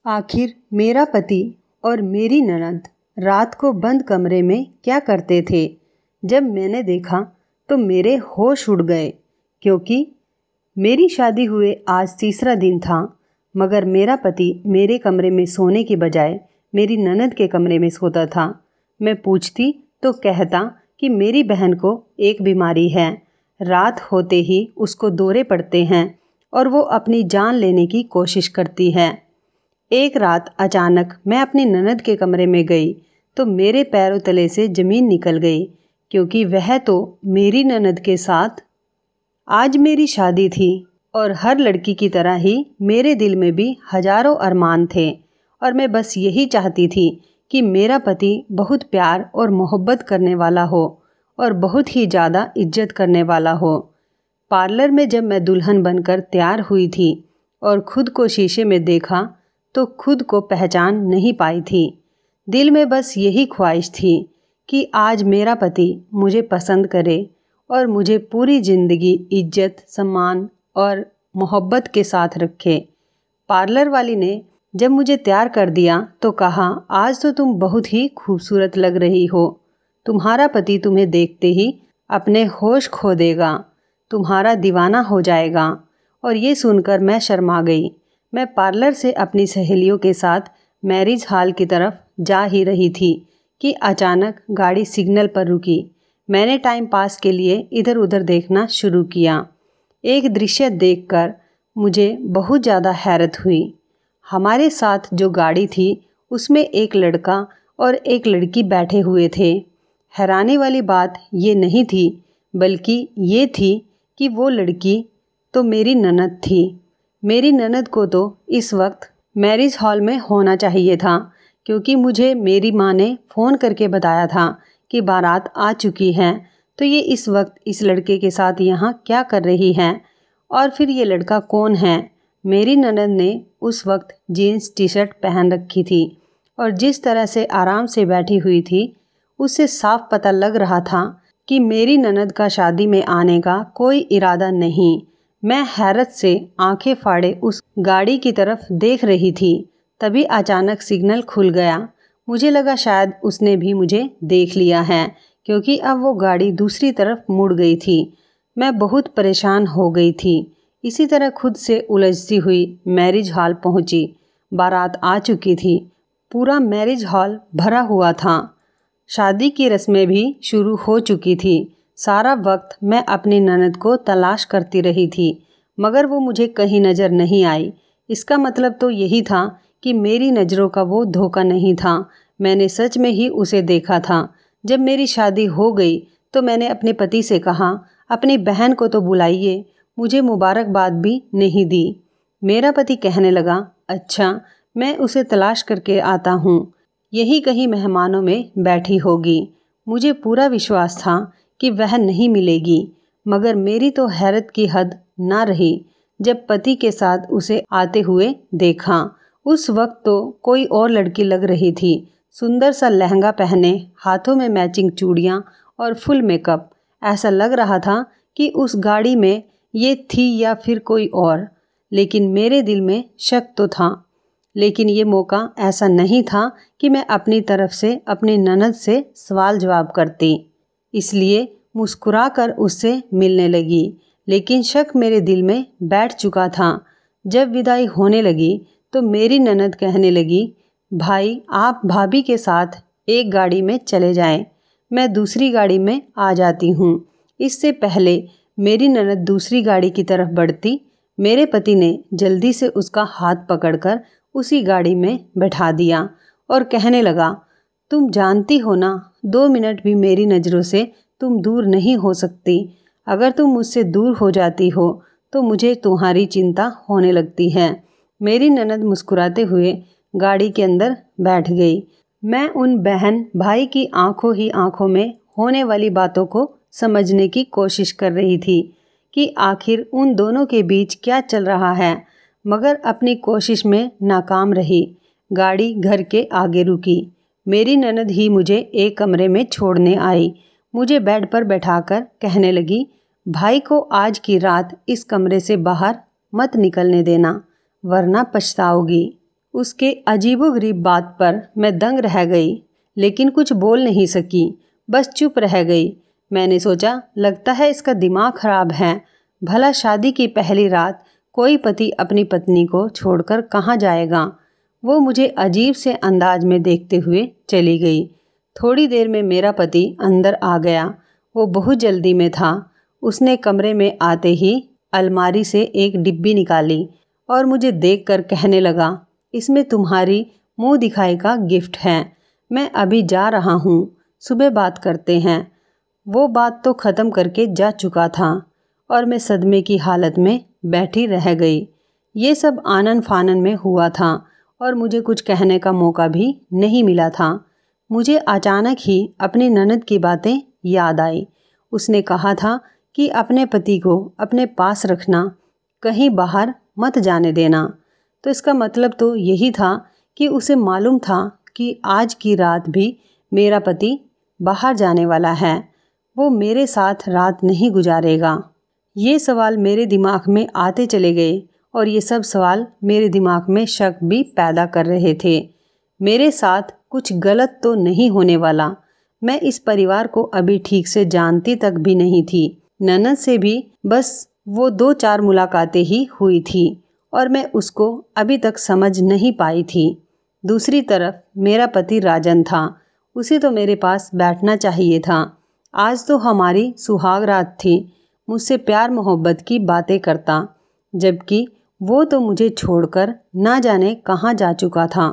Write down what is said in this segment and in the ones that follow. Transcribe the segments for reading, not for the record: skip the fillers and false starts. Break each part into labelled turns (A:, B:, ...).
A: आखिर मेरा पति और मेरी ननद रात को बंद कमरे में क्या करते थे। जब मैंने देखा तो मेरे होश उड़ गए, क्योंकि मेरी शादी हुए आज तीसरा दिन था, मगर मेरा पति मेरे कमरे में सोने की बजाय मेरी ननद के कमरे में सोता था। मैं पूछती तो कहता कि मेरी बहन को एक बीमारी है, रात होते ही उसको दौरे पड़ते हैं और वो अपनी जान लेने की कोशिश करती है। एक रात अचानक मैं अपनी ननद के कमरे में गई तो मेरे पैरों तले से ज़मीन निकल गई, क्योंकि वह तो मेरी ननद के साथ आज मेरी शादी थी और हर लड़की की तरह ही मेरे दिल में भी हजारों अरमान थे और मैं बस यही चाहती थी कि मेरा पति बहुत प्यार और मोहब्बत करने वाला हो और बहुत ही ज़्यादा इज्जत करने वाला हो। पार्लर में जब मैं दुल्हन बनकर तैयार हुई थी और खुद को शीशे में देखा तो खुद को पहचान नहीं पाई थी। दिल में बस यही ख्वाहिश थी कि आज मेरा पति मुझे पसंद करे और मुझे पूरी ज़िंदगी इज्जत, सम्मान और मोहब्बत के साथ रखे। पार्लर वाली ने जब मुझे तैयार कर दिया तो कहा, आज तो तुम बहुत ही खूबसूरत लग रही हो। तुम्हारा पति तुम्हें देखते ही अपने होश खो देगा, तुम्हारा दीवाना हो जाएगा। और ये सुनकर मैं शर्मा गई। मैं पार्लर से अपनी सहेलियों के साथ मैरिज हॉल की तरफ जा ही रही थी कि अचानक गाड़ी सिग्नल पर रुकी। मैंने टाइम पास के लिए इधर उधर देखना शुरू किया। एक दृश्य देखकर मुझे बहुत ज़्यादा हैरत हुई। हमारे साथ जो गाड़ी थी उसमें एक लड़का और एक लड़की बैठे हुए थे। हैरानी वाली बात ये नहीं थी, बल्कि ये थी कि वो लड़की तो मेरी ननद थी। मेरी ननद को तो इस वक्त मैरिज हॉल में होना चाहिए था, क्योंकि मुझे मेरी माँ ने फ़ोन करके बताया था कि बारात आ चुकी है, तो ये इस वक्त इस लड़के के साथ यहाँ क्या कर रही हैं और फिर ये लड़का कौन है। मेरी ननद ने उस वक्त जीन्स टी शर्ट पहन रखी थी और जिस तरह से आराम से बैठी हुई थी उससे साफ पता लग रहा था कि मेरी ननद का शादी में आने का कोई इरादा नहीं। मैं हैरत से आंखें फाड़े उस गाड़ी की तरफ देख रही थी। तभी अचानक सिग्नल खुल गया। मुझे लगा शायद उसने भी मुझे देख लिया है, क्योंकि अब वो गाड़ी दूसरी तरफ मुड़ गई थी। मैं बहुत परेशान हो गई थी। इसी तरह खुद से उलझती हुई मैरिज हॉल पहुंची। बारात आ चुकी थी। पूरा मैरिज हॉल भरा हुआ था। शादी की रस्में भी शुरू हो चुकी थी। सारा वक्त मैं अपनी ननद को तलाश करती रही थी, मगर वो मुझे कहीं नज़र नहीं आई। इसका मतलब तो यही था कि मेरी नज़रों का वो धोखा नहीं था। मैंने सच में ही उसे देखा था। जब मेरी शादी हो गई तो मैंने अपने पति से कहा, अपनी बहन को तो बुलाइए। मुझे मुबारकबाद भी नहीं दी। मेरा पति कहने लगा, अच्छा, मैं उसे तलाश करके आता हूँ, यही कहीं मेहमानों में बैठी होगी। मुझे पूरा विश्वास था कि वह नहीं मिलेगी, मगर मेरी तो हैरत की हद ना रही जब पति के साथ उसे आते हुए देखा। उस वक्त तो कोई और लड़की लग रही थी। सुंदर सा लहंगा पहने, हाथों में मैचिंग चूड़ियाँ और फुल मेकअप। ऐसा लग रहा था कि उस गाड़ी में ये थी या फिर कोई और, लेकिन मेरे दिल में शक तो था। लेकिन ये मौका ऐसा नहीं था कि मैं अपनी तरफ से अपनी ननद से सवाल जवाब करती, इसलिए मुस्कुराकर उससे मिलने लगी। लेकिन शक मेरे दिल में बैठ चुका था। जब विदाई होने लगी तो मेरी ननद कहने लगी, भाई आप भाभी के साथ एक गाड़ी में चले जाएं, मैं दूसरी गाड़ी में आ जाती हूँ। इससे पहले मेरी ननद दूसरी गाड़ी की तरफ बढ़ती, मेरे पति ने जल्दी से उसका हाथ पकड़कर उसी गाड़ी में बैठा दिया और कहने लगा, तुम जानती हो ना, 2 मिनट भी मेरी नज़रों से तुम दूर नहीं हो सकती। अगर तुम मुझसे दूर हो जाती हो तो मुझे तुम्हारी चिंता होने लगती है। मेरी ननद मुस्कुराते हुए गाड़ी के अंदर बैठ गई। मैं उन बहन भाई की आंखों ही आंखों में होने वाली बातों को समझने की कोशिश कर रही थी कि आखिर उन दोनों के बीच क्या चल रहा है, मगर अपनी कोशिश में नाकाम रही। गाड़ी घर के आगे रुकी। मेरी ननद ही मुझे एक कमरे में छोड़ने आई। मुझे बेड पर बैठाकर कहने लगी, भाई को आज की रात इस कमरे से बाहर मत निकलने देना, वरना पछताओगी। उसके अजीबोगरीब बात पर मैं दंग रह गई, लेकिन कुछ बोल नहीं सकी, बस चुप रह गई। मैंने सोचा, लगता है इसका दिमाग खराब है। भला शादी की पहली रात कोई पति अपनी पत्नी को छोड़कर कहाँ जाएगा। वो मुझे अजीब से अंदाज में देखते हुए चली गई। थोड़ी देर में मेरा पति अंदर आ गया। वो बहुत जल्दी में था। उसने कमरे में आते ही अलमारी से एक डिब्बी निकाली और मुझे देखकर कहने लगा, इसमें तुम्हारी मुंह दिखाई का गिफ्ट है। मैं अभी जा रहा हूँ, सुबह बात करते हैं। वो बात तो ख़त्म करके जा चुका था और मैं सदमे की हालत में बैठी रह गई। ये सब आनन फानन में हुआ था और मुझे कुछ कहने का मौका भी नहीं मिला था। मुझे अचानक ही अपनी ननद की बातें याद आई। उसने कहा था कि अपने पति को अपने पास रखना, कहीं बाहर मत जाने देना। तो इसका मतलब तो यही था कि उसे मालूम था कि आज की रात भी मेरा पति बाहर जाने वाला है। वो मेरे साथ रात नहीं गुजारेगा। ये सवाल मेरे दिमाग में आते चले गए और ये सब सवाल मेरे दिमाग में शक भी पैदा कर रहे थे। मेरे साथ कुछ गलत तो नहीं होने वाला। मैं इस परिवार को अभी ठीक से जानती तक भी नहीं थी। ननद से भी बस वो 2-4 मुलाकातें ही हुई थी और मैं उसको अभी तक समझ नहीं पाई थी। दूसरी तरफ मेरा पति राजन था। उसे तो मेरे पास बैठना चाहिए था। आज तो हमारी सुहाग रात थी। मुझसे प्यार मोहब्बत की बातें करता, जबकि वो तो मुझे छोड़कर ना जाने कहाँ जा चुका था।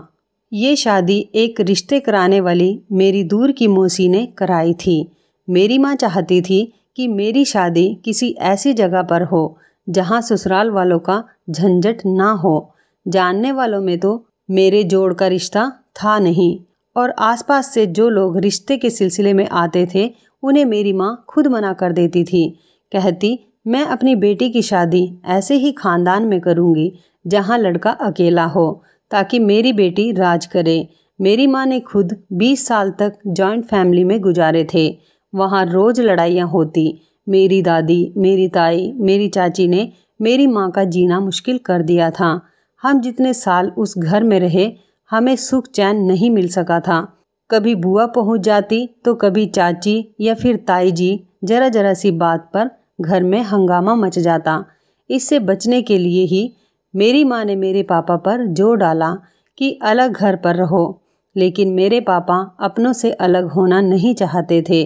A: ये शादी एक रिश्ते कराने वाली मेरी दूर की मौसी ने कराई थी। मेरी माँ चाहती थी कि मेरी शादी किसी ऐसी जगह पर हो जहाँ ससुराल वालों का झंझट ना हो। जानने वालों में तो मेरे जोड़ का रिश्ता था नहीं और आसपास से जो लोग रिश्ते के सिलसिले में आते थे उन्हें मेरी माँ खुद मना कर देती थी। कहती, मैं अपनी बेटी की शादी ऐसे ही खानदान में करूँगी जहाँ लड़का अकेला हो, ताकि मेरी बेटी राज करे। मेरी माँ ने खुद 20 साल तक जॉइंट फैमिली में गुजारे थे। वहाँ रोज़ लड़ाइयाँ होती। मेरी दादी, मेरी ताई, मेरी चाची ने मेरी माँ का जीना मुश्किल कर दिया था। हम जितने साल उस घर में रहे, हमें सुख चैन नहीं मिल सका था। कभी बुआ पहुँच जाती तो कभी चाची या फिर ताई जी। जरा जरा सी बात पर घर में हंगामा मच जाता। इससे बचने के लिए ही मेरी माँ ने मेरे पापा पर जोर डाला कि अलग घर पर रहो, लेकिन मेरे पापा अपनों से अलग होना नहीं चाहते थे।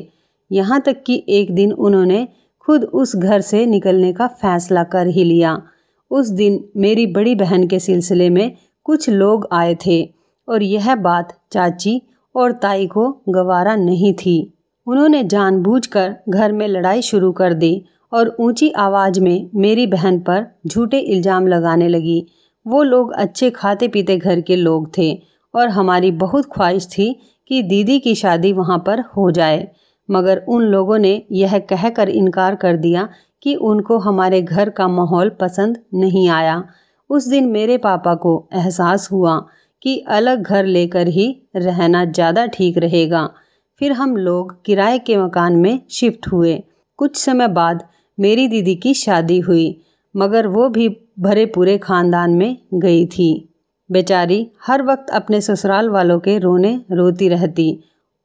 A: यहाँ तक कि एक दिन उन्होंने खुद उस घर से निकलने का फैसला कर ही लिया। उस दिन मेरी बड़ी बहन के सिलसिले में कुछ लोग आए थे और यह बात चाची और ताई को गवारा नहीं थी। उन्होंने जानबूझकर घर में लड़ाई शुरू कर दी और ऊंची आवाज़ में मेरी बहन पर झूठे इल्ज़ाम लगाने लगी। वो लोग अच्छे खाते पीते घर के लोग थे और हमारी बहुत ख्वाहिश थी कि दीदी की शादी वहाँ पर हो जाए, मगर उन लोगों ने यह कहकर इनकार कर दिया कि उनको हमारे घर का माहौल पसंद नहीं आया। उस दिन मेरे पापा को एहसास हुआ कि अलग घर लेकर ही रहना ज़्यादा ठीक रहेगा। फिर हम लोग किराए के मकान में शिफ्ट हुए। कुछ समय बाद मेरी दीदी की शादी हुई, मगर वो भी भरे पूरे खानदान में गई थी। बेचारी हर वक्त अपने ससुराल वालों के रोने रोती रहती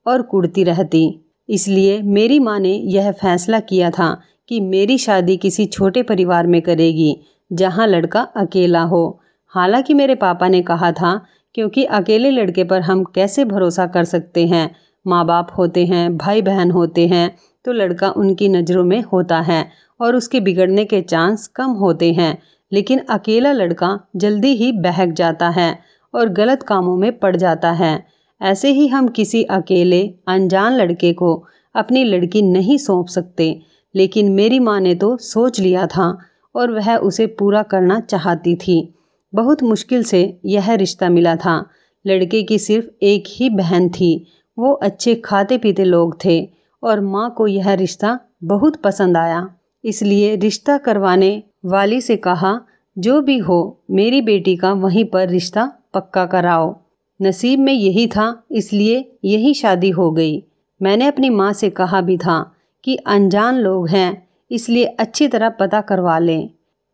A: और कुढ़ती रहती। इसलिए मेरी माँ ने यह फैसला किया था कि मेरी शादी किसी छोटे परिवार में करेगी जहाँ लड़का अकेला हो। हालांकि मेरे पापा ने कहा था, क्योंकि अकेले लड़के पर हम कैसे भरोसा कर सकते हैं। माँ बाप होते हैं, भाई बहन होते हैं, तो लड़का उनकी नज़रों में होता है और उसके बिगड़ने के चांस कम होते हैं। लेकिन अकेला लड़का जल्दी ही बहक जाता है और गलत कामों में पड़ जाता है। ऐसे ही हम किसी अकेले अनजान लड़के को अपनी लड़की नहीं सौंप सकते। लेकिन मेरी माँ ने तो सोच लिया था और वह उसे पूरा करना चाहती थी। बहुत मुश्किल से यह रिश्ता मिला था। लड़के की सिर्फ एक ही बहन थी। वो अच्छे खाते पीते लोग थे और माँ को यह रिश्ता बहुत पसंद आया। इसलिए रिश्ता करवाने वाली से कहा, जो भी हो मेरी बेटी का वहीं पर रिश्ता पक्का कराओ। नसीब में यही था, इसलिए यही शादी हो गई। मैंने अपनी माँ से कहा भी था कि अनजान लोग हैं, इसलिए अच्छी तरह पता करवा लें,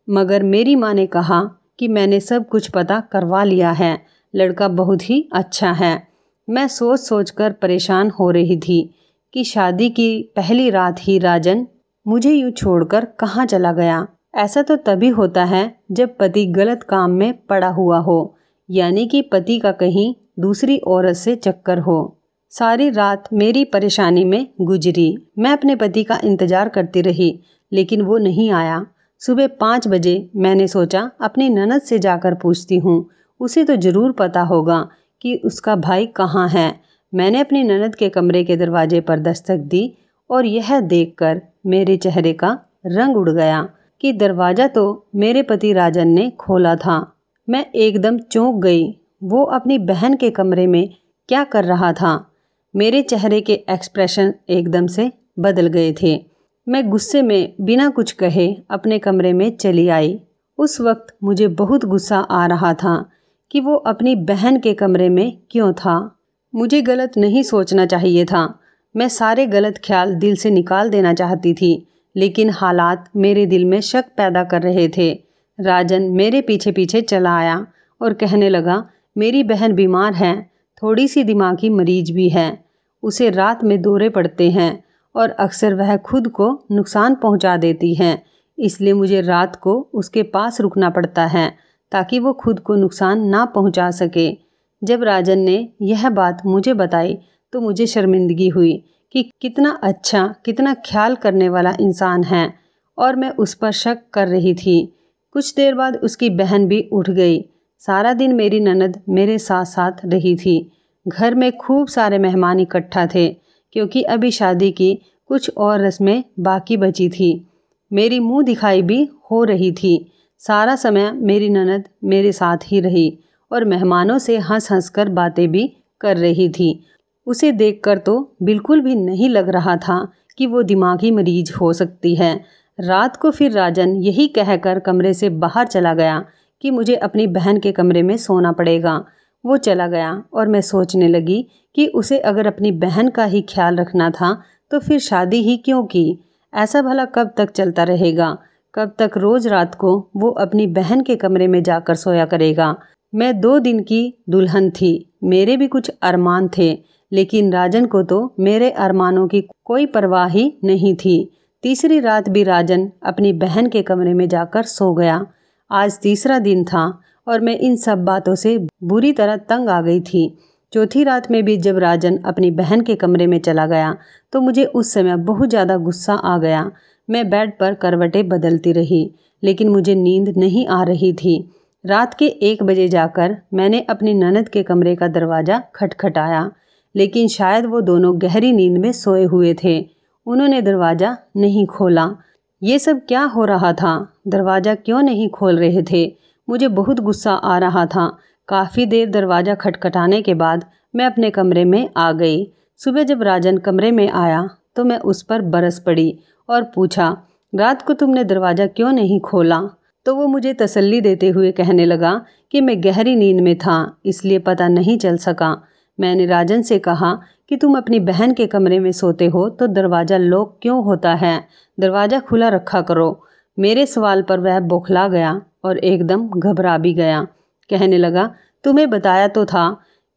A: मगर मेरी माँ ने कहा कि मैंने सब कुछ पता करवा लिया है, लड़का बहुत ही अच्छा है। मैं सोच सोच कर परेशान हो रही थी कि शादी की पहली रात ही राजन मुझे यूँ छोड़कर कहाँ चला गया। ऐसा तो तभी होता है जब पति गलत काम में पड़ा हुआ हो, यानी कि पति का कहीं दूसरी औरत से चक्कर हो। सारी रात मेरी परेशानी में गुजरी। मैं अपने पति का इंतजार करती रही, लेकिन वो नहीं आया। सुबह 5 बजे मैंने सोचा अपनी ननद से जाकर पूछती हूँ, उसे तो ज़रूर पता होगा कि उसका भाई कहाँ है। मैंने अपनी ननद के कमरे के दरवाजे पर दस्तक दी और यह देखकर मेरे चेहरे का रंग उड़ गया कि दरवाज़ा तो मेरे पति राजन ने खोला था। मैं एकदम चौंक गई। वो अपनी बहन के कमरे में क्या कर रहा था? मेरे चेहरे के एक्सप्रेशन एकदम से बदल गए थे। मैं गुस्से में बिना कुछ कहे अपने कमरे में चली आई। उस वक्त मुझे बहुत गुस्सा आ रहा था कि वो अपनी बहन के कमरे में क्यों था। मुझे गलत नहीं सोचना चाहिए था। मैं सारे गलत ख्याल दिल से निकाल देना चाहती थी, लेकिन हालात मेरे दिल में शक पैदा कर रहे थे। राजन मेरे पीछे पीछे चला आया और कहने लगा, मेरी बहन बीमार है, थोड़ी सी दिमागी मरीज भी है। उसे रात में दौरे पड़ते हैं और अक्सर वह खुद को नुकसान पहुंचा देती है, इसलिए मुझे रात को उसके पास रुकना पड़ता है ताकि वो खुद को नुकसान ना पहुंचा सके। जब राजन ने यह बात मुझे बताई तो मुझे शर्मिंदगी हुई कि कितना अच्छा, कितना ख्याल करने वाला इंसान है, और मैं उस पर शक कर रही थी। कुछ देर बाद उसकी बहन भी उठ गई। सारा दिन मेरी ननद मेरे साथ साथ रही थी। घर में खूब सारे मेहमान इकट्ठा थे, क्योंकि अभी शादी की कुछ और रस्में बाकी बची थी। मेरी मुंह दिखाई भी हो रही थी। सारा समय मेरी ननद मेरे साथ ही रही और मेहमानों से हंस हंस कर बातें भी कर रही थी। उसे देखकर तो बिल्कुल भी नहीं लग रहा था कि वो दिमागी मरीज हो सकती है। रात को फिर राजन यही कहकर कमरे से बाहर चला गया कि मुझे अपनी बहन के कमरे में सोना पड़ेगा। वो चला गया और मैं सोचने लगी कि उसे अगर अपनी बहन का ही ख्याल रखना था तो फिर शादी ही क्यों की। ऐसा भला कब तक चलता रहेगा? कब तक रोज़ रात को वो अपनी बहन के कमरे में जाकर सोया करेगा? मैं 2 दिन की दुल्हन थी, मेरे भी कुछ अरमान थे, लेकिन राजन को तो मेरे अरमानों की कोई परवाह ही नहीं थी। तीसरी रात भी राजन अपनी बहन के कमरे में जाकर सो गया। आज तीसरा दिन था और मैं इन सब बातों से बुरी तरह तंग आ गई थी। चौथी रात में भी जब राजन अपनी बहन के कमरे में चला गया तो मुझे उस समय बहुत ज़्यादा गुस्सा आ गया। मैं बेड पर करवटें बदलती रही, लेकिन मुझे नींद नहीं आ रही थी। रात के 1 बजे जाकर मैंने अपनी ननद के कमरे का दरवाज़ा खटखटाया, लेकिन शायद वो दोनों गहरी नींद में सोए हुए थे। उन्होंने दरवाज़ा नहीं खोला। ये सब क्या हो रहा था? दरवाज़ा क्यों नहीं खोल रहे थे? मुझे बहुत गुस्सा आ रहा था। काफ़ी देर दरवाज़ा खटखटाने के बाद मैं अपने कमरे में आ गई। सुबह जब राजन कमरे में आया तो मैं उस पर बरस पड़ी और पूछा, रात को तुमने दरवाज़ा क्यों नहीं खोला? तो वो मुझे तसल्ली देते हुए कहने लगा कि मैं गहरी नींद में था, इसलिए पता नहीं चल सका। मैंने राजन से कहा कि तुम अपनी बहन के कमरे में सोते हो तो दरवाज़ा लॉक क्यों होता है? दरवाज़ा खुला रखा करो। मेरे सवाल पर वह बौखला गया और एकदम घबरा भी गया। कहने लगा, तुम्हें बताया तो था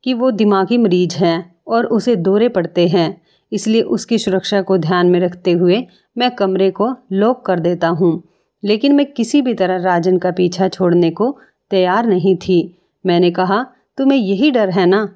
A: कि वो दिमागी मरीज है और उसे दौरे पड़ते हैं, इसलिए उसकी सुरक्षा को ध्यान में रखते हुए मैं कमरे को लॉक कर देता हूँ। लेकिन मैं किसी भी तरह राजन का पीछा छोड़ने को तैयार नहीं थी। मैंने कहा, तुम्हें यही डर है ना?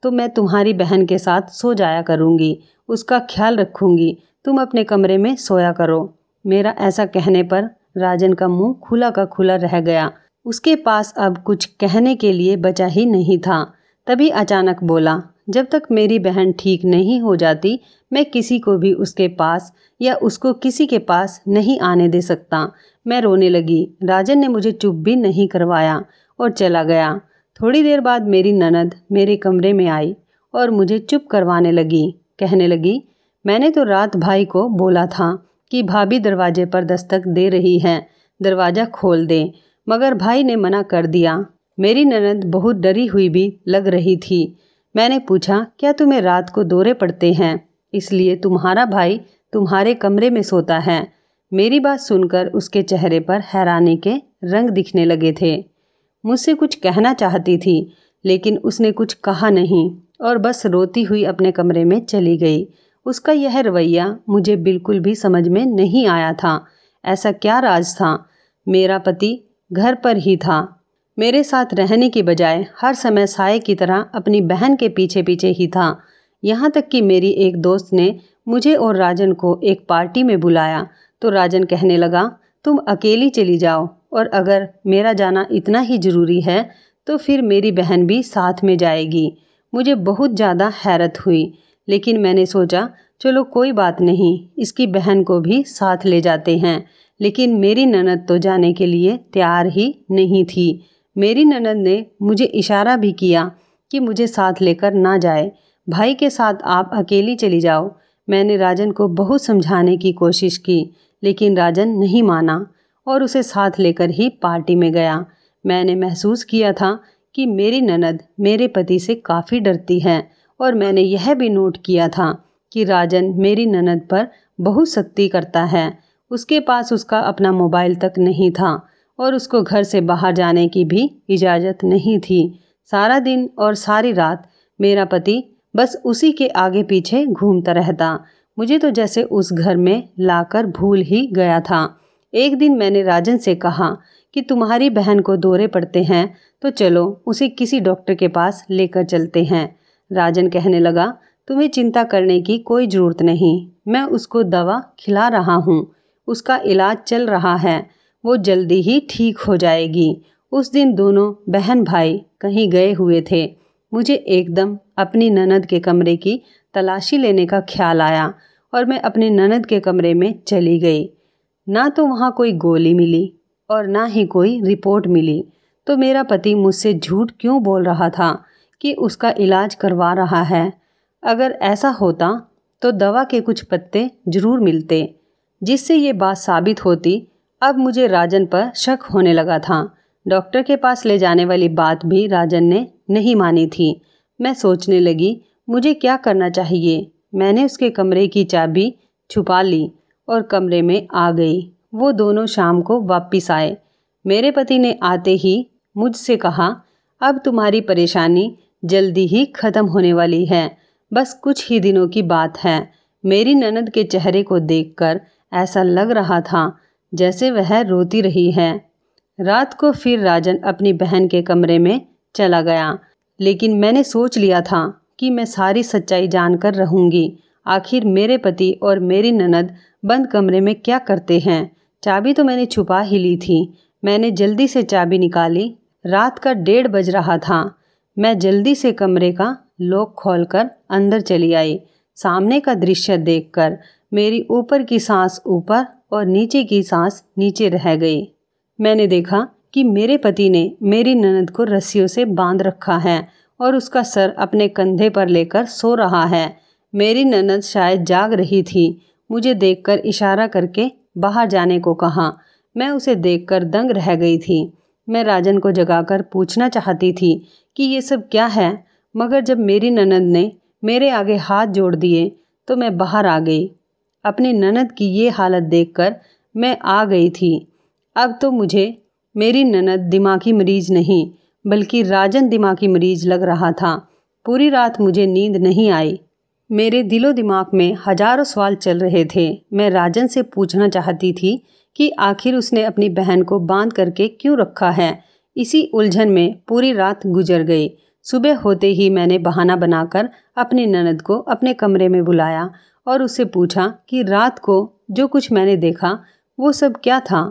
A: तो मैं तुम्हारी बहन के साथ सो जाया करूँगी, उसका ख्याल रखूँगी, तुम अपने कमरे में सोया करो। मेरा ऐसा कहने पर राजन का मुंह खुला का खुला रह गया। उसके पास अब कुछ कहने के लिए बचा ही नहीं था। तभी अचानक बोला, जब तक मेरी बहन ठीक नहीं हो जाती मैं किसी को भी उसके पास या उसको किसी के पास नहीं आने दे सकता। मैं रोने लगी। राजन ने मुझे चुप भी नहीं करवाया और चला गया। थोड़ी देर बाद मेरी ननद मेरे कमरे में आई और मुझे चुप करवाने लगी। कहने लगी, मैंने तो रात भाई को बोला था कि भाभी दरवाजे पर दस्तक दे रही हैं, दरवाज़ा खोल दें, मगर भाई ने मना कर दिया। मेरी ननद बहुत डरी हुई भी लग रही थी। मैंने पूछा, क्या तुम्हें रात को दौरे पड़ते हैं, इसलिए तुम्हारा भाई तुम्हारे कमरे में सोता है? मेरी बात सुनकर उसके चेहरे पर हैरानी के रंग दिखने लगे थे। मुझसे कुछ कहना चाहती थी, लेकिन उसने कुछ कहा नहीं और बस रोती हुई अपने कमरे में चली गई। उसका यह रवैया मुझे बिल्कुल भी समझ में नहीं आया था। ऐसा क्या राज था? मेरा पति घर पर ही था, मेरे साथ रहने की बजाय हर समय साये की तरह अपनी बहन के पीछे पीछे ही था। यहाँ तक कि मेरी एक दोस्त ने मुझे और राजन को एक पार्टी में बुलाया तो राजन कहने लगा, तुम अकेली चली जाओ, और अगर मेरा जाना इतना ही ज़रूरी है तो फिर मेरी बहन भी साथ में जाएगी। मुझे बहुत ज़्यादा हैरत हुई, लेकिन मैंने सोचा चलो कोई बात नहीं, इसकी बहन को भी साथ ले जाते हैं। लेकिन मेरी ननद तो जाने के लिए तैयार ही नहीं थी। मेरी ननद ने मुझे इशारा भी किया कि मुझे साथ लेकर ना जाए, भाई के साथ आप अकेली चली जाओ। मैंने राजन को बहुत समझाने की कोशिश की, लेकिन राजन नहीं माना और उसे साथ लेकर ही पार्टी में गया। मैंने महसूस किया था कि मेरी ननद मेरे पति से काफ़ी डरती है, और मैंने यह भी नोट किया था कि राजन मेरी ननद पर बहुत सख्ती करता है। उसके पास उसका अपना मोबाइल तक नहीं था और उसको घर से बाहर जाने की भी इजाज़त नहीं थी। सारा दिन और सारी रात मेरा पति बस उसी के आगे पीछे घूमता रहता। मुझे तो जैसे उस घर में लाकर भूल ही गया था। एक दिन मैंने राजन से कहा कि तुम्हारी बहन को दौरे पड़ते हैं तो चलो उसे किसी डॉक्टर के पास लेकर चलते हैं। राजन कहने लगा, तुम्हें चिंता करने की कोई ज़रूरत नहीं, मैं उसको दवा खिला रहा हूँ, उसका इलाज चल रहा है, वो जल्दी ही ठीक हो जाएगी। उस दिन दोनों बहन भाई कहीं गए हुए थे। मुझे एकदम अपनी ननद के कमरे की तलाशी लेने का ख्याल आया और मैं अपने ननद के कमरे में चली गई। ना तो वहाँ कोई गोली मिली और ना ही कोई रिपोर्ट मिली। तो मेरा पति मुझसे झूठ क्यों बोल रहा था कि उसका इलाज करवा रहा है? अगर ऐसा होता तो दवा के कुछ पत्ते जरूर मिलते जिससे ये बात साबित होती। अब मुझे राजन पर शक होने लगा था। डॉक्टर के पास ले जाने वाली बात भी राजन ने नहीं मानी थी। मैं सोचने लगी मुझे क्या करना चाहिए। मैंने उसके कमरे की चाबी छुपा ली और कमरे में आ गई। वो दोनों शाम को वापस आए। मेरे पति ने आते ही मुझसे कहा, अब तुम्हारी परेशानी जल्दी ही ख़त्म होने वाली है, बस कुछ ही दिनों की बात है। मेरी ननद के चेहरे को देखकर ऐसा लग रहा था जैसे वह रोती रही है। रात को फिर राजन अपनी बहन के कमरे में चला गया, लेकिन मैंने सोच लिया था कि मैं सारी सच्चाई जानकर रहूंगी। आखिर मेरे पति और मेरी ननद बंद कमरे में क्या करते हैं? चाबी तो मैंने छुपा ही ली थी। मैंने जल्दी से चाबी निकाली। रात का 1:30 बज रहा था। मैं जल्दी से कमरे का लॉक खोलकर अंदर चली आई। सामने का दृश्य देखकर मेरी ऊपर की सांस ऊपर और नीचे की सांस नीचे रह गई। मैंने देखा कि मेरे पति ने मेरी ननद को रस्सियों से बांध रखा है और उसका सर अपने कंधे पर लेकर सो रहा है। मेरी ननद शायद जाग रही थी। मुझे देखकर इशारा करके बाहर जाने को कहा। मैं उसे देखकर दंग रह गई थी। मैं राजन को जगाकर पूछना चाहती थी कि ये सब क्या है, मगर जब मेरी ननद ने मेरे आगे हाथ जोड़ दिए तो मैं बाहर आ गई। अपनी ननद की ये हालत देखकर मैं आ गई थी। अब तो मुझे मेरी ननद दिमागी मरीज नहीं बल्कि राजन दिमागी मरीज लग रहा था। पूरी रात मुझे नींद नहीं आई। मेरे दिलो दिमाग में हजारों सवाल चल रहे थे। मैं राजन से पूछना चाहती थी कि आखिर उसने अपनी बहन को बांध करके क्यों रखा है। इसी उलझन में पूरी रात गुजर गई। सुबह होते ही मैंने बहाना बनाकर अपनी ननद को अपने कमरे में बुलाया और उससे पूछा कि रात को जो कुछ मैंने देखा वो सब क्या था।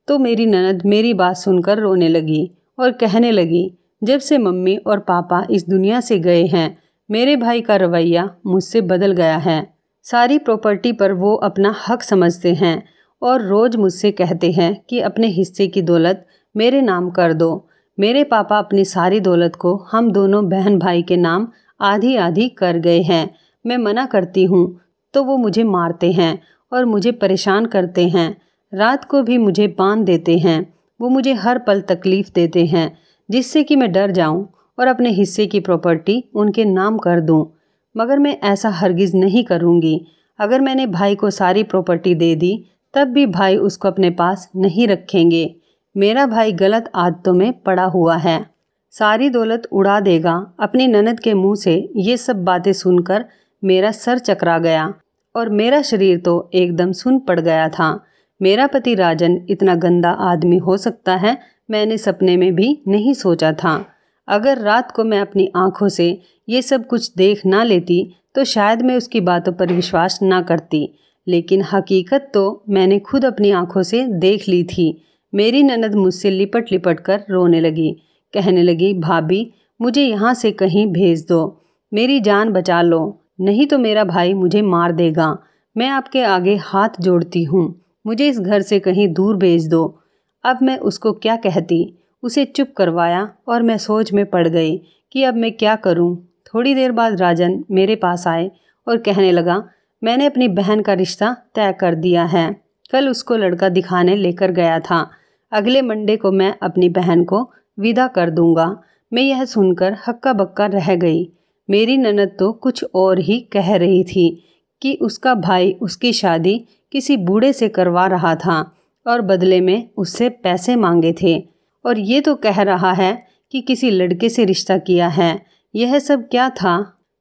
A: तो मेरी ननद मेरी बात सुनकर रोने लगी और कहने लगी, जब से मम्मी और पापा इस दुनिया से गए हैं मेरे भाई का रवैया मुझसे बदल गया है। सारी प्रॉपर्टी पर वो अपना हक समझते हैं और रोज़ मुझसे कहते हैं कि अपने हिस्से की दौलत मेरे नाम कर दो। मेरे पापा अपनी सारी दौलत को हम दोनों बहन भाई के नाम आधी आधी कर गए हैं। मैं मना करती हूँ तो वो मुझे मारते हैं और मुझे परेशान करते हैं। रात को भी मुझे बांध देते हैं। वो मुझे हर पल तकलीफ़ देते हैं जिससे कि मैं डर जाऊं और अपने हिस्से की प्रॉपर्टी उनके नाम कर दूं। मगर मैं ऐसा हरगिज़ नहीं करूंगी। अगर मैंने भाई को सारी प्रॉपर्टी दे दी तब भी भाई उसको अपने पास नहीं रखेंगे। मेरा भाई गलत आदतों में पड़ा हुआ है। सारी दौलत उड़ा देगा। अपनी ननद के मुंह से ये सब बातें सुनकर मेरा सर चकरा गया और मेरा शरीर तो एकदम सुन पड़ गया था। मेरा पति राजन इतना गंदा आदमी हो सकता है, मैंने सपने में भी नहीं सोचा था। अगर रात को मैं अपनी आंखों से ये सब कुछ देख ना लेती तो शायद मैं उसकी बातों पर विश्वास ना करती, लेकिन हकीकत तो मैंने खुद अपनी आंखों से देख ली थी। मेरी ननद मुझसे लिपट लिपट कर रोने लगी, कहने लगी, भाभी मुझे यहाँ से कहीं भेज दो, मेरी जान बचा लो, नहीं तो मेरा भाई मुझे मार देगा। मैं आपके आगे हाथ जोड़ती हूँ, मुझे इस घर से कहीं दूर भेज दो। अब मैं उसको क्या कहती, उसे चुप करवाया और मैं सोच में पड़ गई कि अब मैं क्या करूँ। थोड़ी देर बाद राजन मेरे पास आए और कहने लगा, मैंने अपनी बहन का रिश्ता तय कर दिया है, कल उसको लड़का दिखाने लेकर गया था, अगले मंडे को मैं अपनी बहन को विदा कर दूंगा। मैं यह सुनकर हक्का बक्का रह गई। मेरी ननद तो कुछ और ही कह रही थी कि उसका भाई उसकी शादी किसी बूढ़े से करवा रहा था और बदले में उससे पैसे मांगे थे, और ये तो कह रहा है कि किसी लड़के से रिश्ता किया है। यह सब क्या था?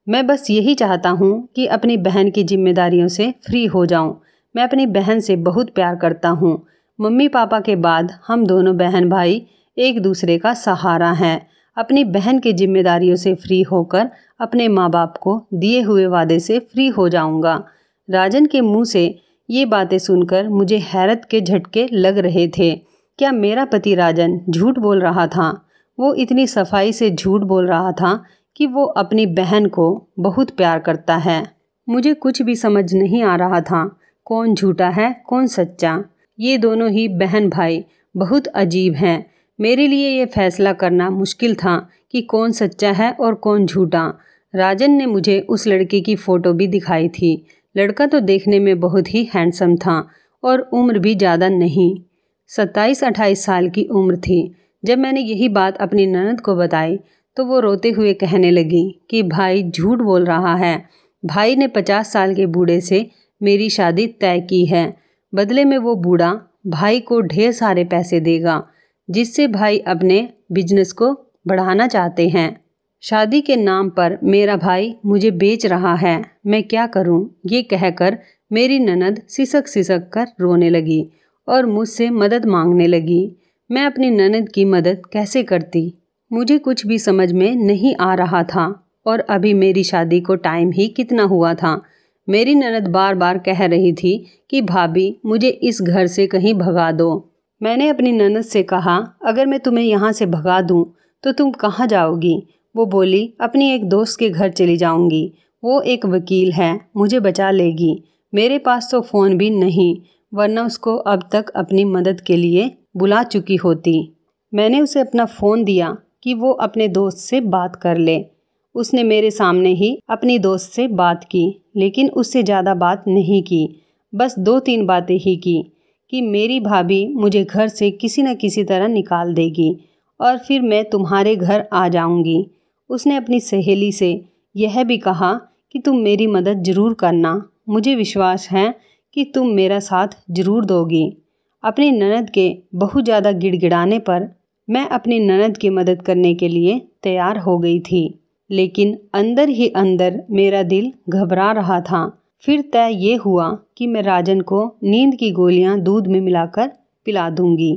A: मैं बस यही चाहता हूँ कि अपनी बहन की जिम्मेदारियों से फ्री हो जाऊँ। मैं अपनी बहन से बहुत प्यार करता हूँ। मम्मी पापा के बाद हम दोनों बहन भाई एक दूसरे का सहारा हैं। अपनी बहन की जिम्मेदारियों से फ्री होकर अपने माँ बाप को दिए हुए वादे से फ्री हो जाऊँगा। राजन के मुँह से ये बातें सुनकर मुझे हैरत के झटके लग रहे थे। क्या मेरा पति राजन झूठ बोल रहा था? वो इतनी सफाई से झूठ बोल रहा था कि वो अपनी बहन को बहुत प्यार करता है। मुझे कुछ भी समझ नहीं आ रहा था, कौन झूठा है कौन सच्चा। ये दोनों ही बहन भाई बहुत अजीब हैं। मेरे लिए ये फैसला करना मुश्किल था कि कौन सच्चा है और कौन झूठा। राजन ने मुझे उस लड़के की फ़ोटो भी दिखाई थी। लड़का तो देखने में बहुत ही हैंडसम था और उम्र भी ज़्यादा नहीं, 27-28 साल की उम्र थी। जब मैंने यही बात अपनी ननद को बताई तो वो रोते हुए कहने लगी कि भाई झूठ बोल रहा है। भाई ने 50 साल के बूढ़े से मेरी शादी तय की है। बदले में वो बूढ़ा भाई को ढेर सारे पैसे देगा, जिससे भाई अपने बिजनेस को बढ़ाना चाहते हैं। शादी के नाम पर मेरा भाई मुझे बेच रहा है, मैं क्या करूं? ये कहकर मेरी ननद सिसक सिसक कर रोने लगी और मुझसे मदद मांगने लगी। मैं अपनी ननद की मदद कैसे करती? मुझे कुछ भी समझ में नहीं आ रहा था और अभी मेरी शादी को टाइम ही कितना हुआ था। मेरी ननद बार बार कह रही थी कि भाभी मुझे इस घर से कहीं भगा दो। मैंने अपनी ननद से कहा, अगर मैं तुम्हें यहाँ से भगा दूँ तो तुम कहाँ जाओगी? वो बोली, अपनी एक दोस्त के घर चली जाऊँगी, वो एक वकील है, मुझे बचा लेगी। मेरे पास तो फ़ोन भी नहीं, वरना उसको अब तक अपनी मदद के लिए बुला चुकी होती। मैंने उसे अपना फ़ोन दिया कि वो अपने दोस्त से बात कर ले। उसने मेरे सामने ही अपनी दोस्त से बात की, लेकिन उससे ज़्यादा बात नहीं की। बस 2-3 बातें ही की कि मेरी भाभी मुझे घर से किसी न किसी तरह निकाल देगी और फिर मैं तुम्हारे घर आ जाऊंगी। उसने अपनी सहेली से यह भी कहा कि तुम मेरी मदद ज़रूर करना, मुझे विश्वास है कि तुम मेरा साथ ज़रूर दोगी। अपनी ननद के बहुत ज़्यादा गिड़गिड़ाने पर मैं अपनी ननद की मदद करने के लिए तैयार हो गई थी, लेकिन अंदर ही अंदर मेरा दिल घबरा रहा था। फिर तय ये हुआ कि मैं राजन को नींद की गोलियां दूध में मिलाकर पिला दूंगी।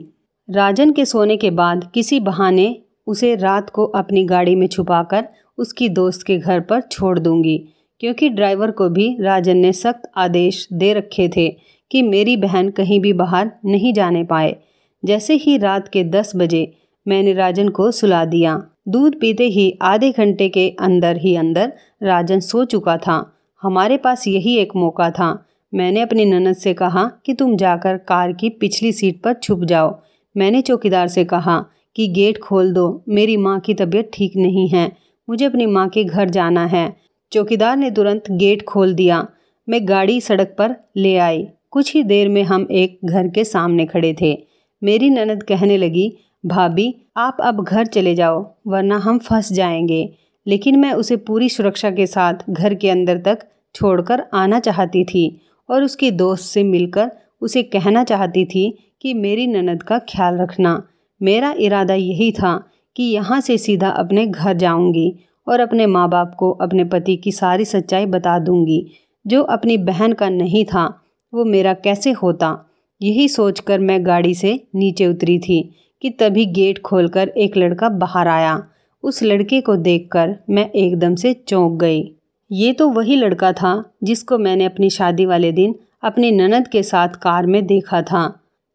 A: राजन के सोने के बाद किसी बहाने उसे रात को अपनी गाड़ी में छुपाकर उसकी दोस्त के घर पर छोड़ दूंगी, क्योंकि ड्राइवर को भी राजन ने सख्त आदेश दे रखे थे कि मेरी बहन कहीं भी बाहर नहीं जाने पाए। जैसे ही रात के 10 बजे मैंने राजन को सुला दिया। दूध पीते ही आधे घंटे के अंदर ही अंदर राजन सो चुका था। हमारे पास यही एक मौका था। मैंने अपनी ननद से कहा कि तुम जाकर कार की पिछली सीट पर छुप जाओ। मैंने चौकीदार से कहा कि गेट खोल दो, मेरी माँ की तबीयत ठीक नहीं है, मुझे अपनी माँ के घर जाना है। चौकीदार ने तुरंत गेट खोल दिया। मैं गाड़ी सड़क पर ले आई। कुछ ही देर में हम एक घर के सामने खड़े थे। मेरी ननद कहने लगी, भाभी आप अब घर चले जाओ, वरना हम फंस जाएंगे। लेकिन मैं उसे पूरी सुरक्षा के साथ घर के अंदर तक छोड़कर आना चाहती थी और उसकी दोस्त से मिलकर उसे कहना चाहती थी कि मेरी ननद का ख्याल रखना। मेरा इरादा यही था कि यहाँ से सीधा अपने घर जाऊँगी और अपने माँ बाप को अपने पति की सारी सच्चाई बता दूँगी। जो अपनी बहन का नहीं था वो मेरा कैसे होता। यही सोचकर मैं गाड़ी से नीचे उतरी थी कि तभी गेट खोलकर एक लड़का बाहर आया। उस लड़के को देखकर मैं एकदम से चौंक गई। ये तो वही लड़का था जिसको मैंने अपनी शादी वाले दिन अपनी ननद के साथ कार में देखा था।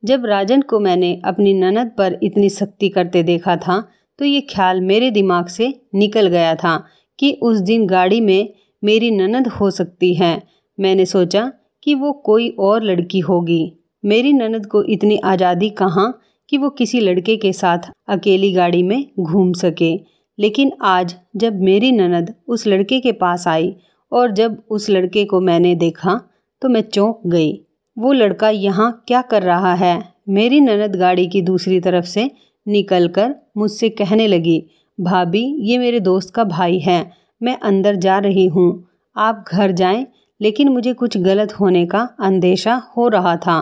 A: जब राजन को मैंने अपनी ननद पर इतनी सख्ती करते देखा था तो ये ख्याल मेरे दिमाग से निकल गया था कि उस दिन गाड़ी में मेरी ननद हो सकती है। मैंने सोचा कि वो कोई और लड़की होगी। मेरी ननद को इतनी आज़ादी कहाँ कि वो किसी लड़के के साथ अकेली गाड़ी में घूम सके। लेकिन आज जब मेरी ननद उस लड़के के पास आई और जब उस लड़के को मैंने देखा तो मैं चौंक गई। वो लड़का यहाँ क्या कर रहा है? मेरी ननद गाड़ी की दूसरी तरफ से निकलकर मुझसे कहने लगी, भाभी ये मेरे दोस्त का भाई है, मैं अंदर जा रही हूँ, आप घर जाएं। लेकिन मुझे कुछ गलत होने का अंदेशा हो रहा था।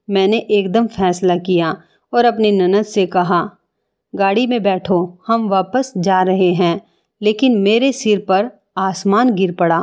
A: मैंने एकदम फैसला किया और अपनी ननद से कहा, गाड़ी में बैठो, हम वापस जा रहे हैं। लेकिन मेरे सिर पर आसमान गिर पड़ा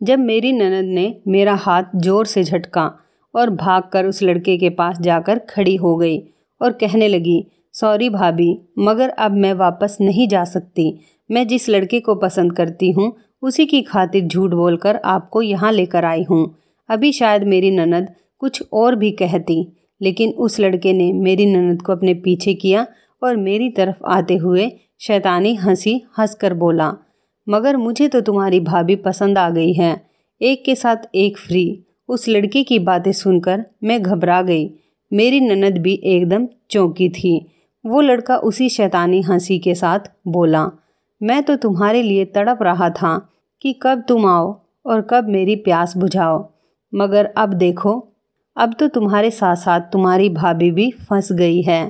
A: जब मेरी ननद ने मेरा हाथ जोर से झटका और भागकर उस लड़के के पास जाकर खड़ी हो गई और कहने लगी, सॉरी भाभी, मगर अब मैं वापस नहीं जा सकती। मैं जिस लड़के को पसंद करती हूँ उसी की खातिर झूठ बोलकर आपको यहाँ लेकर आई हूँ। अभी शायद मेरी ननद कुछ और भी कहती, लेकिन उस लड़के ने मेरी ननद को अपने पीछे किया और मेरी तरफ आते हुए शैतानी हंसी हंसकर बोला, मगर मुझे तो तुम्हारी भाभी पसंद आ गई है, एक के साथ एक फ्री। उस लड़के की बातें सुनकर मैं घबरा गई। मेरी ननद भी एकदम चौंकी थी। वो लड़का उसी शैतानी हंसी के साथ बोला, मैं तो तुम्हारे लिए तड़प रहा था कि कब तुम आओ और कब मेरी प्यास बुझाओ, मगर अब देखो, अब तो तुम्हारे साथ साथ तुम्हारी भाभी भी फंस गई है।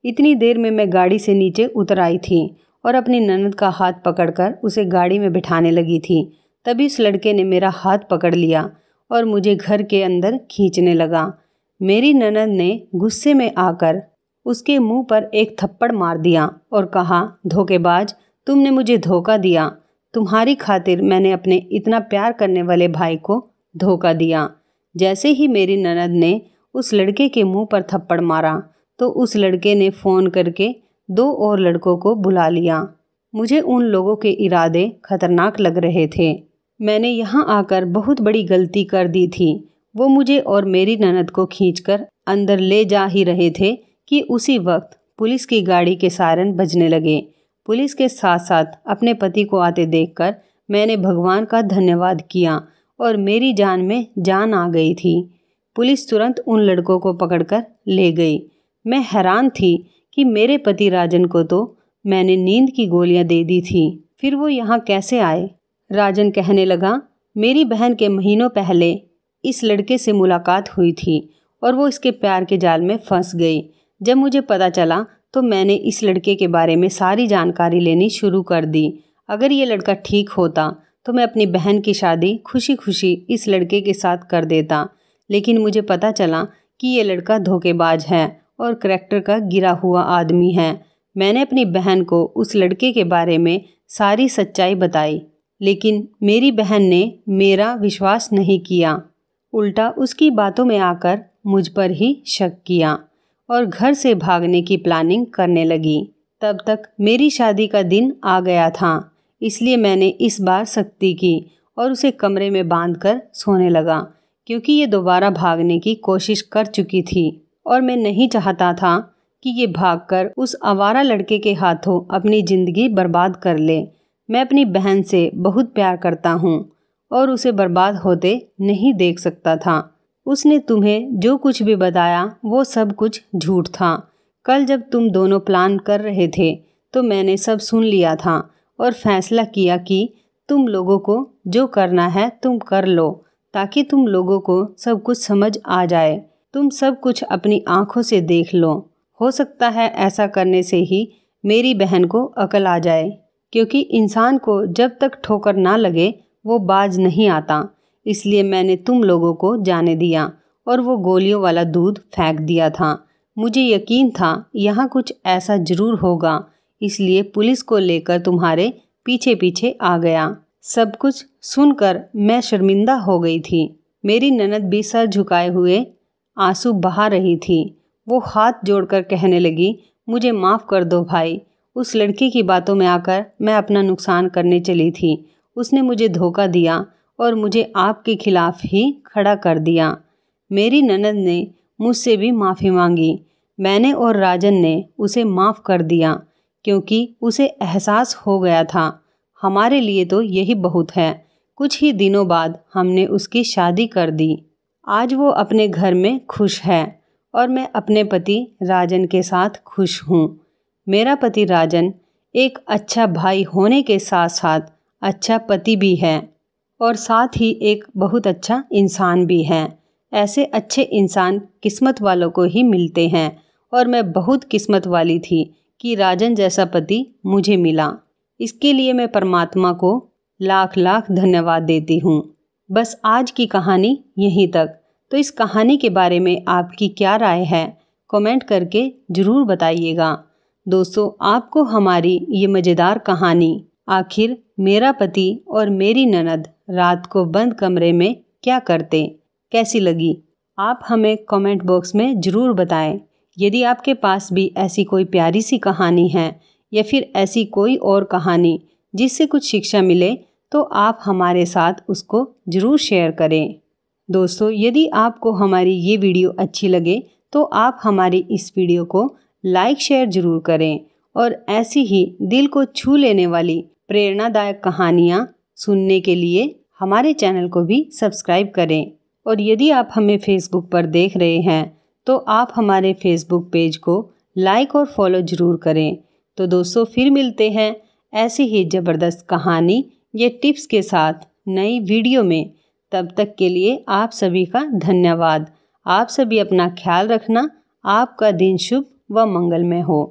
A: इतनी देर में मैं गाड़ी से नीचे उतर आई थी और अपनी ननद का हाथ पकड़कर उसे गाड़ी में बिठाने लगी थी। तभी उस लड़के ने मेरा हाथ पकड़ लिया और मुझे घर के अंदर खींचने लगा। मेरी ननद ने गुस्से में आकर उसके मुंह पर एक थप्पड़ मार दिया और कहा, धोखेबाज, तुमने मुझे धोखा दिया। तुम्हारी खातिर मैंने अपने इतना प्यार करने वाले भाई को धोखा दिया। जैसे ही मेरी ननद ने उस लड़के के मुंह पर थप्पड़ मारा तो उस लड़के ने फ़ोन करके 2 और लड़कों को बुला लिया। मुझे उन लोगों के इरादे खतरनाक लग रहे थे। मैंने यहाँ आकर बहुत बड़ी गलती कर दी थी। वो मुझे और मेरी ननद को खींचकर अंदर ले जा ही रहे थे कि उसी वक्त पुलिस की गाड़ी के सायरन बजने लगे। पुलिस के साथ साथ अपने पति को आते देखकर मैंने भगवान का धन्यवाद किया और मेरी जान में जान आ गई थी। पुलिस तुरंत उन लड़कों को पकड़कर ले गई। मैं हैरान थी कि मेरे पति राजन को तो मैंने नींद की गोलियां दे दी थी, फिर वो यहाँ कैसे आए? राजन कहने लगा, मेरी बहन के महीनों पहले इस लड़के से मुलाकात हुई थी और वो इसके प्यार के जाल में फंस गई। जब मुझे पता चला तो मैंने इस लड़के के बारे में सारी जानकारी लेनी शुरू कर दी। अगर ये लड़का ठीक होता तो मैं अपनी बहन की शादी खुशी खुशी इस लड़के के साथ कर देता। लेकिन मुझे पता चला कि ये लड़का धोखेबाज है और करैक्टर का गिरा हुआ आदमी है। मैंने अपनी बहन को उस लड़के के बारे में सारी सच्चाई बताई, लेकिन मेरी बहन ने मेरा विश्वास नहीं किया। उल्टा उसकी बातों में आकर मुझ पर ही शक किया और घर से भागने की प्लानिंग करने लगी। तब तक मेरी शादी का दिन आ गया था, इसलिए मैंने इस बार सख्ती की और उसे कमरे में बांधकर सोने लगा, क्योंकि ये दोबारा भागने की कोशिश कर चुकी थी और मैं नहीं चाहता था कि ये भागकर उस आवारा लड़के के हाथों अपनी ज़िंदगी बर्बाद कर ले। मैं अपनी बहन से बहुत प्यार करता हूँ और उसे बर्बाद होते नहीं देख सकता था। उसने तुम्हें जो कुछ भी बताया वो सब कुछ झूठ था। कल जब तुम दोनों प्लान कर रहे थे तो मैंने सब सुन लिया था और फैसला किया कि तुम लोगों को जो करना है तुम कर लो, ताकि तुम लोगों को सब कुछ समझ आ जाए। तुम सब कुछ अपनी आँखों से देख लो। हो सकता है ऐसा करने से ही मेरी बहन को अकल आ जाए, क्योंकि इंसान को जब तक ठोकर ना लगे वो बाज नहीं आता। इसलिए मैंने तुम लोगों को जाने दिया और वो गोलियों वाला दूध फेंक दिया था। मुझे यकीन था यहाँ कुछ ऐसा ज़रूर होगा, इसलिए पुलिस को लेकर तुम्हारे पीछे पीछे आ गया। सब कुछ सुनकर मैं शर्मिंदा हो गई थी। मेरी ननद भी सर झुकाए हुए आंसू बहा रही थी। वो हाथ जोड़कर कहने लगी, मुझे माफ़ कर दो भाई। उस लड़की की बातों में आकर मैं अपना नुकसान करने चली थी। उसने मुझे धोखा दिया और मुझे आपके खिलाफ ही खड़ा कर दिया। मेरी ननद ने मुझसे भी माफ़ी मांगी। मैंने और राजन ने उसे माफ़ कर दिया क्योंकि उसे एहसास हो गया था हमारे लिए तो यही बहुत है। कुछ ही दिनों बाद हमने उसकी शादी कर दी। आज वो अपने घर में खुश है और मैं अपने पति राजन के साथ खुश हूँ। मेरा पति राजन एक अच्छा भाई होने के साथ साथ अच्छा पति भी है और साथ ही एक बहुत अच्छा इंसान भी है। ऐसे अच्छे इंसान किस्मत वालों को ही मिलते हैं और मैं बहुत किस्मत वाली थी कि राजन जैसा पति मुझे मिला। इसके लिए मैं परमात्मा को लाख लाख धन्यवाद देती हूँ। बस आज की कहानी यहीं तक। तो इस कहानी के बारे में आपकी क्या राय है, कमेंट करके ज़रूर बताइएगा। दोस्तों, आपको हमारी ये मज़ेदार कहानी आखिर मेरा पति और मेरी ननद रात को बंद कमरे में क्या करते कैसी लगी, आप हमें कमेंट बॉक्स में ज़रूर बताएं। यदि आपके पास भी ऐसी कोई प्यारी सी कहानी है या फिर ऐसी कोई और कहानी जिससे कुछ शिक्षा मिले तो आप हमारे साथ उसको ज़रूर शेयर करें। दोस्तों, यदि आपको हमारी ये वीडियो अच्छी लगे तो आप हमारी इस वीडियो को लाइक शेयर ज़रूर करें और ऐसी ही दिल को छू लेने वाली प्रेरणादायक कहानियाँ सुनने के लिए हमारे चैनल को भी सब्सक्राइब करें। और यदि आप हमें फेसबुक पर देख रहे हैं तो आप हमारे फेसबुक पेज को लाइक और फॉलो ज़रूर करें। तो दोस्तों, फिर मिलते हैं ऐसी ही ज़बरदस्त कहानी या टिप्स के साथ नई वीडियो में। तब तक के लिए आप सभी का धन्यवाद। आप सभी अपना ख्याल रखना। आपका दिन शुभ व मंगलमय हो।